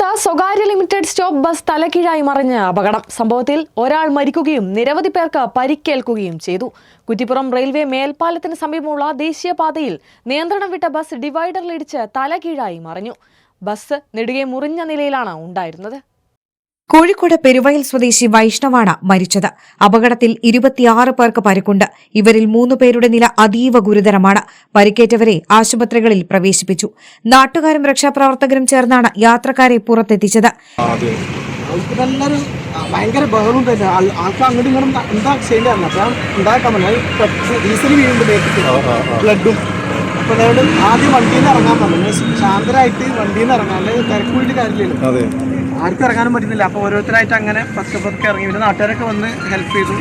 കുറ്റിപ്പുറത്ത് സ്വകാര്യ limited stop bus തലകീഴായി മറിഞ്ഞ അപകടം. സംഭവത്തിൽ ഒരാൾ മരിക്കുകയും നിരവധി പേർക്ക് പരിക്കേൽക്കുകയും ചെയ്തു. കുറ്റിപ്പുറം റെയിൽവേ മേൽപ്പാലത്തിന് സമീപമുള്ള ദേശീയപാതയിൽ നിയന്ത്രണം വിട്ട ബസ് ഡിവൈഡറിലിടിച്ച് തലകീഴായി മറിഞ്ഞു. ബസ് നെടുകെ മുറിഞ്ഞ നിലയിലാണ് ഉണ്ടായിരുന്നത്. കോഴിക്കോട് പെരുവയൽ സ്വദേശി വൈഷ്ണവാണ് മരിച്ചത്. അപകടത്തിൽ 26 പേർക്ക് പരിക്കുണ്ട്. ഇവരിൽ 3 പേരുടെ നില അതീവ ഗുരുതരമാണ്. പരിക്കേറ്റവരെ ആശുപത്രികളിൽ പ്രവേശിപ്പിച്ചു. നാട്ടുകാരും രക്ഷാപ്രവർത്തകരും ചേർന്നാണ് യാത്രക്കാരെ പുറത്തെത്തിച്ചത്. ഭയങ്കര ബഹളം തന്നെ. ആൾക്കാർ അങ്ങോട്ടും ഇങ്ങോട്ടും എന്താ ചെയ്യേണ്ടതാണ്. അപ്പം ഉണ്ടാക്കാൻ ഡീസൽ വീഴുമ്പോൾ ബ്ലഡും. അപ്പോൾ അതായത് ആദ്യം വണ്ടിയിൽ നിന്ന് ഇറങ്ങാൻ പറഞ്ഞു. ശാന്തരായിട്ട് വണ്ടിയിൽ നിന്ന് ഇറങ്ങാൻ, അല്ലെങ്കിൽ തിരക്ക് വീട്ടിൽ കാര്യമില്ലല്ലോ, ആർക്കും ഇറങ്ങാനും പറ്റുന്നില്ല. അപ്പോൾ ഓരോരുത്തരായിട്ട് അങ്ങനെ പതുക്കെ ഇറങ്ങി. പിന്നെ നാട്ടുകാരൊക്കെ വന്ന് ഹെൽപ്പ് ചെയ്തു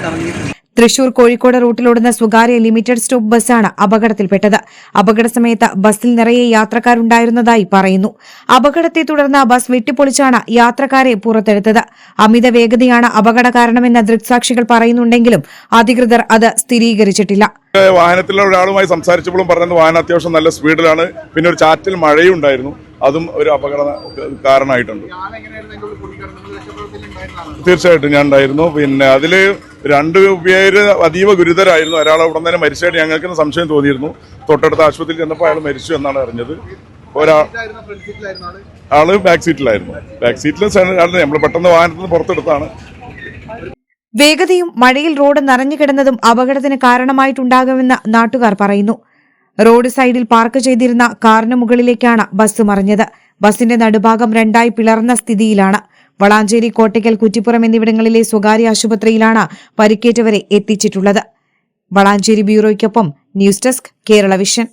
ഇറങ്ങി. തൃശൂർ കോഴിക്കോട് റൂട്ടിലോടുന്ന സ്വകാര്യ ലിമിറ്റഡ് സ്റ്റോപ്പ് ബസ്സാണ് അപകടത്തിൽപ്പെട്ടത്. അപകട സമയത്ത് ബസ്സിൽ നിറയെ യാത്രക്കാരുണ്ടായിരുന്നതായി പറയുന്നു. അപകടത്തെ തുടർന്ന് ബസ് വെട്ടിപ്പൊളിച്ചാണ് യാത്രക്കാരെ പുറത്തെടുത്തത്. അമിത വേഗതയാണ് അപകട കാരണമെന്ന് ദൃക്സാക്ഷികൾ പറയുന്നുണ്ടെങ്കിലും അധികൃതർ അത് സ്ഥിരീകരിച്ചിട്ടില്ല. വാഹനത്തിലുള്ള ഒരാളുമായി സംസാരിച്ചപ്പോഴും പറഞ്ഞത് വാഹനം അത്യാവശ്യം നല്ല സ്പീഡിലാണ്. പിന്നെ ഒരു ചാറ്റിൽ മഴയും ഉണ്ടായിരുന്നു. അതും ഒരു അപകട കാരണമായിട്ടുണ്ട്. തീർച്ചയായിട്ടും ഞാൻ ഉണ്ടായിരുന്നു. പിന്നെ അതിൽ 2 പേര് അതീവ ഗുരുതരായിരുന്നു. ഒരാൾ അവിടെ തന്നെ മരിച്ചായിട്ട് ഞങ്ങൾക്ക് സംശയം തോന്നിയിരുന്നു. തൊട്ടടുത്ത ആശുപത്രിയിൽ ചെന്നപ്പോൾ അയാൾ മരിച്ചു എന്നാണ് അറിഞ്ഞത്. ആള് ബാക്ക് സീറ്റിലായിരുന്നു. ബാക്ക് സീറ്റിൽ നമ്മൾ പെട്ടെന്ന് വാഹനത്തിൽ നിന്ന് പുറത്തെടുത്താണ്. വേഗതയും മഴയിൽ റോഡ് നിറഞ്ഞുകിടന്നതും അപകടത്തിന് കാരണമായിട്ടുണ്ടാകുമെന്ന് നാട്ടുകാർ പറയുന്നു. റോഡ് സൈഡിൽ പാർക്ക് ചെയ്തിരുന്ന കാറിന് മുകളിലേക്കാണ് ബസ് മറിഞ്ഞത്. ബസിന്റെ നടുഭാഗം 2ആയി പിളർന്ന സ്ഥിതിയിലാണ്. വളാഞ്ചേരി, കോട്ടയ്ക്കൽ, കുറ്റിപ്പുറം എന്നിവിടങ്ങളിലെ സ്വകാര്യ ആശുപത്രിയിലാണ് പരിക്കേറ്റവരെ എത്തിച്ചിട്ടുള്ളത്. വളാഞ്ചേരി ബ്യൂറോയ്ക്കൊപ്പം ന്യൂസ് ഡെസ്ക്, കേരള വിഷൻ.